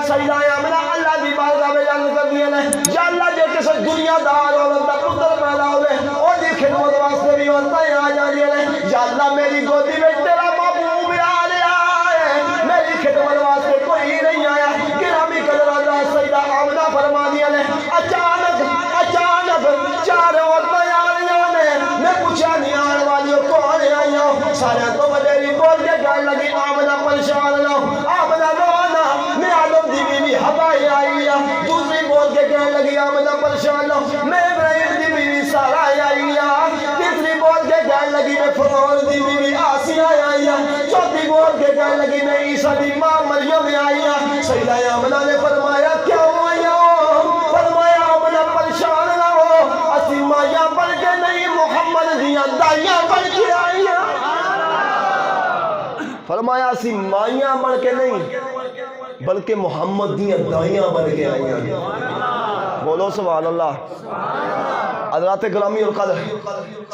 سیدہ آمنہ اللہ دی بارگاہ میں عرض کر دیا نے یا اللہ جے کسے دنیا دار عورت دا پتر پیدا ہوئے او دی خدمت واسطے بھی عورتیں آ جاندی نے یا اللہ میری گودی میں تیرا محبوب آ رہا ہے میری خدمت واسطے کوئی نہیں آیا گرامی قدر اللہ سیدہ آمنہ فرما دیا نے اچانک چار عورتیں آ رہی نے میں پوچھا نہیں آنے والی کون آئی ہوں سارے تو وڈیری بول کے کہنے لگی آمنہ پریشان نہ آمنہ رونا میں آدم دی بیوی ہوائی آئی ہے دوسری بول کے کہنے لگی آمنہ پریشان نہ میں ابراہیم دی بیوی سارا آئی ہے تیسری بول کے کہنے لگی میں فرعون دی بیوی آسیہ آئی ہے چوتھی بول کے کہنے لگی میں عیسیٰ دی ماں مریم آئی ہے سیدہ آمنہ نے فرمایا کیوں آئی ہو فرمایا آمنہ پریشان نہ ہو اسی مائیاں بن کے نہیں محمد دیاں دائیاں بن کے آئی ہیں فرمایا اسی مائیاں بن کے نہیں بلکہ محمد دیاں دائیاں بن کے آئی ہیں بولو سبحان اللہ حضرات گرامی اور قدر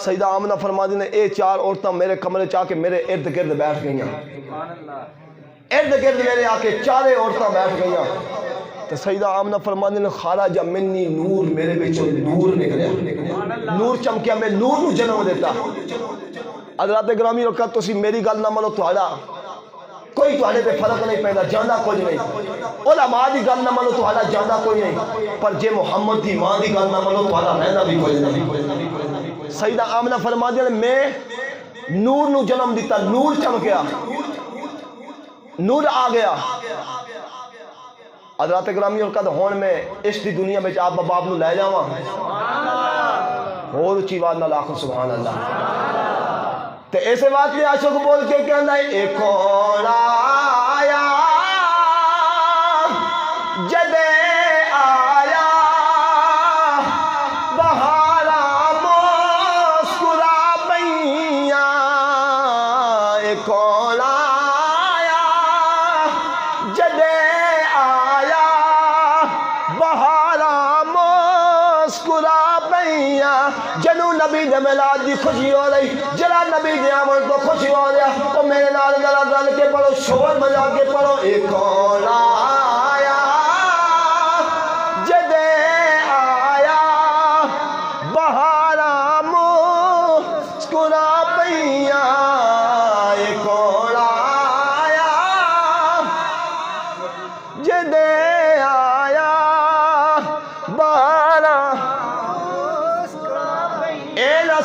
سیدہ آمنہ فرما دی نے اے چار عورتیں میرے کمرے چاہ کے میرے ارد گرد بیٹھ گئی ہیں ارد گرد میرے آ کے چارے عورتیں بیٹھ گئی ہیں تو سیدہ آمنہ فرما دی نے خارج منی نور میرے بیچوں نور نکلیا نور چمکیا میں نور نو جنم دیتا حضرات گرامی اور قدر تسی میری گل نہ ملو تہاڈا کوئی تہاڈے پہ فرق نہیں پیدا جاندا کوئی نہیں علماء دی گل نہ ملو تہاڈا جاندا کوئی نہیں پر جے محمد دی ماں دی گل نہ ملو تہاڈا رہنا بھی کوئی نہیں سیدہ آمنہ فرما دی نے میں نور نو جنم دیتا نور چمکیا نور آ گیا حضرات گرامی اور قدر ہون میں اس دی دنیا میں آپ باپ نو لے جاواں اور اچھی بات نہ لاکھو سبحان اللہ تے ایسے بات نے عاشق بول کے کہنا ہے ایک کون آیا جدے آیا بہارا مسکرا بیاں ایک کون آیا جدے آیا بہارا مسکرا بیاں جنو نبی دے میلاد دی خوشی ہو رہی جرا نبی دے آمد تو خوشی ہو رہا تو میرے نال ذرا دل کے پڑھو شور بجا کے پڑھو ایک کون آیا جدے آیا بہارا مسکرا پیاں ایک کون آیا جدے آیا بہارا اے نہ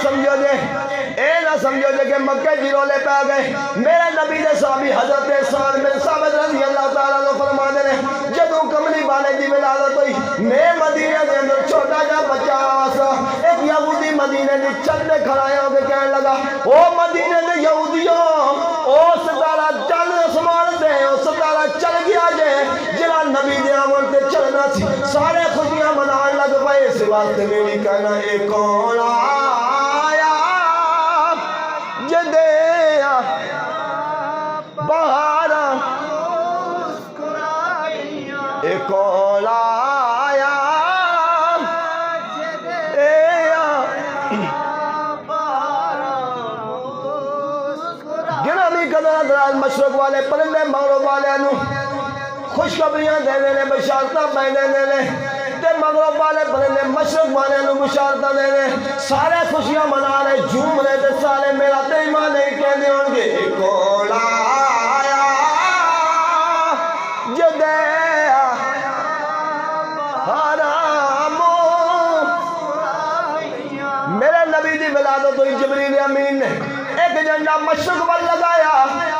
سمجھو جے کہ مکہ جیرولے پہ گئے میرے نبی دے صحابی حضرت سعد بن ثابت رضی اللہ تعالیٰ عنہ فرمانے نے جدوں کملی والے دی ولادت ہوئی میں مدینے دے اندر چھوٹا جا بچہ آسا ایک یہودی مدینے دی چھت پہ کھڑایا ہو کے کہنے لگا او مدینے دے یہودیوں او ستارہ چل اسمان دے او ستارہ چل گیا جے جلا نبی دے آمن تے چلنا سی سارے خوشیاں منان لگ پائے اس واسطے میری کہنا اے کون آیا جدے بہارا اے کون آیا جدے گرامی قدر حضرات مشرق والے پرندے مغرب والے نو خوشخبریاں دینے نے بشارتاں پہنے دینے تے مغرب والے پرندے مشرق والے نو بشارتاں دینے سارے خوشیاں منا رہے جھوم رہے تے سارے میرا تے ایمان نہیں کہنے ہوں گے ایک کون آیا جدے میرے نبی دی ولادت ہوئی جبریل امین نے ایک جھنڈا مشرق وال لگایا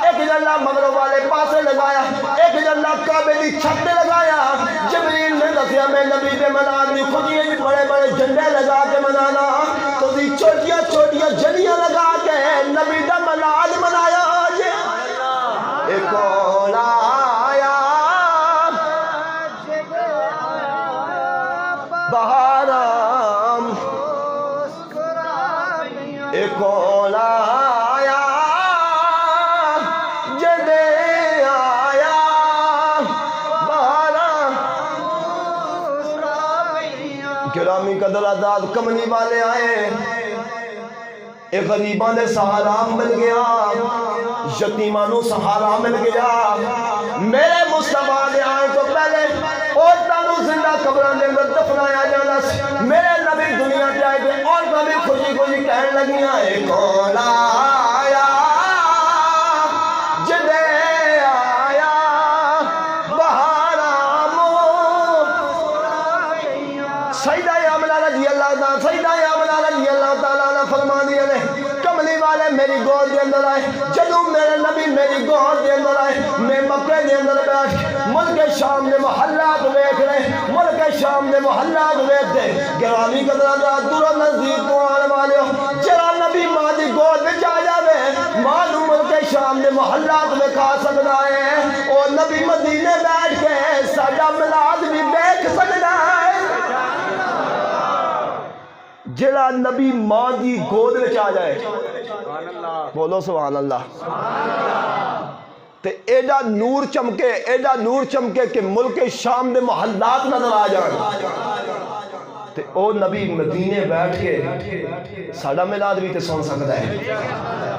ایک جھنڈا مغرب والے پاسے لگایا ایک جھنڈا کعبے دی چھت تے لگایا جبریل نے دسیا میں نبی دے میلاد دی خوشی بڑے بڑے جھنڈے لگا کے منانا تو دی چھوٹیاں چھوٹیاں جھنڈیاں لگا کے نبی دا میلاد منایا جے ایک کون آیا بہارام ایک کون آیا جدے آیا بہارام گرامی قدر آزاد کملی والے آئے ایک غریباں دے سہارا مل گیا یتیمانوں سہارا مل گیا میرے مصطفیٰ دے آئے تو پہلے زندہ قبران دے اندر دفنایا جانا سی میرے نبی دنیا تے آئے تھے اور نبی خوشی خوشی کہنے لگیاں اے کون آیا جدے آیا بہارا سیدہ آمنہ رضی اللہ تعالیٰ فرما دیا نے کملی والے میری گود دے اندر آئے جدوں میرے نبی میری گود دے اندر آئے میں مکے دے اندر بیٹھ ملک شام دے محلات ویکھ رہے ملک شام دے محلات ویکھ دے گرامی قدران دا دور و نزدیک کو آنے والے ہو جرا نبی ماں دی گود وچ آ جاوے ماں نوں ملک شام دے محلات میں کھا سکدا ہے او نبی مدینے بیٹھ کے ساڈا میلاد بھی دیکھ سکدا ہے جڑا نبی ماں دی گود وچ آ جائے بولو سبحان اللہ تے ایڈا نور چمکے کہ ملک شام دے محلات نظر آ جان تے او نبی مدینے بیٹھ کے ساڈا میلاد بھی تے سن سکدا ہے